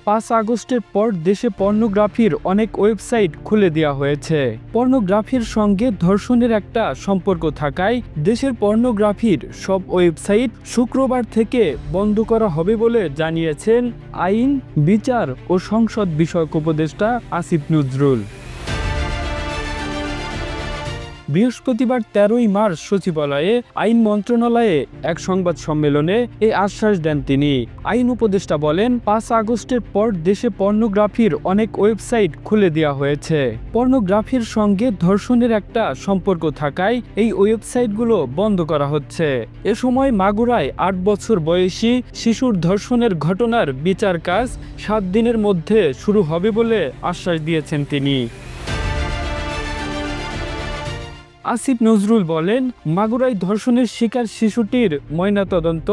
5 আগস্টের পর দেশে পর্নোগ্রাফির অনেক ওয়েবসাইট খুলে দেওয়া হয়েছে। পর্নোগ্রাফির সঙ্গে ধর্ষণের একটা সম্পর্ক থাকায় দেশের পর্নোগ্রাফির সব ওয়েবসাইট শুক্রবার থেকে বন্ধ করা হবে বলে জানিয়েছেন আইন, বিচার ও সংসদ বিষয়ক উপদেষ্টা আসিফ নজরুল। বৃহস্পতিবার 13ই মার্চ সচিবালয়ে আইন মন্ত্রণালয়ে এক সংবাদ সম্মেলনে এই আশ্বাস দেন তিনি। আইন উপদেষ্টা বলেন, 5 আগস্টের পর দেশে পর্নোগ্রাফির অনেক ওয়েবসাইট খুলে দেওয়া হয়েছে। পর্নোগ্রাফির সঙ্গে ধর্ষণের একটা সম্পর্ক থাকায় এই ওয়েবসাইটগুলো বন্ধ করা হচ্ছে। এ সময় মাগুরায় 8 বছর বয়সী শিশুর ধর্ষণের ঘটনার বিচার কাজ 7 দিনের মধ্যে শুরু হবে বলে আশ্বাস দিয়েছেন তিনি। আসিফ নজরুল বলেন, মাগুরায় ধর্ষণের শিকার শিশুটির ময়নাতদন্ত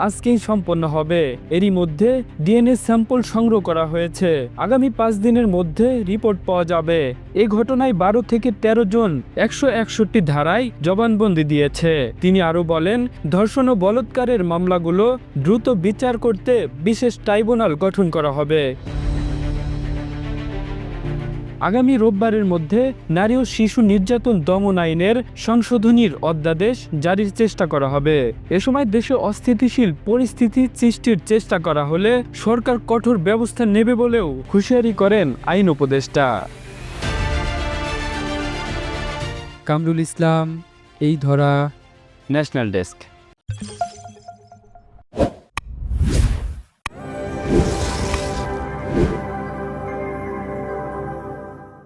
আজকেই সম্পন্ন হবে। এরই মধ্যে ডিএনএ স্যাম্পল সংগ্রহ করা হয়েছে। আগামী 5 দিনের মধ্যে রিপোর্ট পাওয়া যাবে। এই ঘটনায় 12 থেকে 13 জন 161 ধারায় জবানবন্দি দিয়েছে। তিনি আরও বলেন, ধর্ষণ ও বলাৎকারের মামলাগুলো দ্রুত বিচার করতে বিশেষ ট্রাইব্যুনাল গঠন করা হবে। আগামী রোববারের মধ্যে নারী ও শিশু নির্যাতন দমন আইনের সংশোধনীর অধ্যাদেশ জারির চেষ্টা করা হবে। এ সময় দেশে অস্থিতিশীল পরিস্থিতি সৃষ্টির চেষ্টা করা হলে সরকার কঠোর ব্যবস্থা নেবে বলেও হুঁশিয়ারি করেন আইন উপদেষ্টা। কামরুল ইসলাম, এই ধরা, ন্যাশনাল ডেস্ক।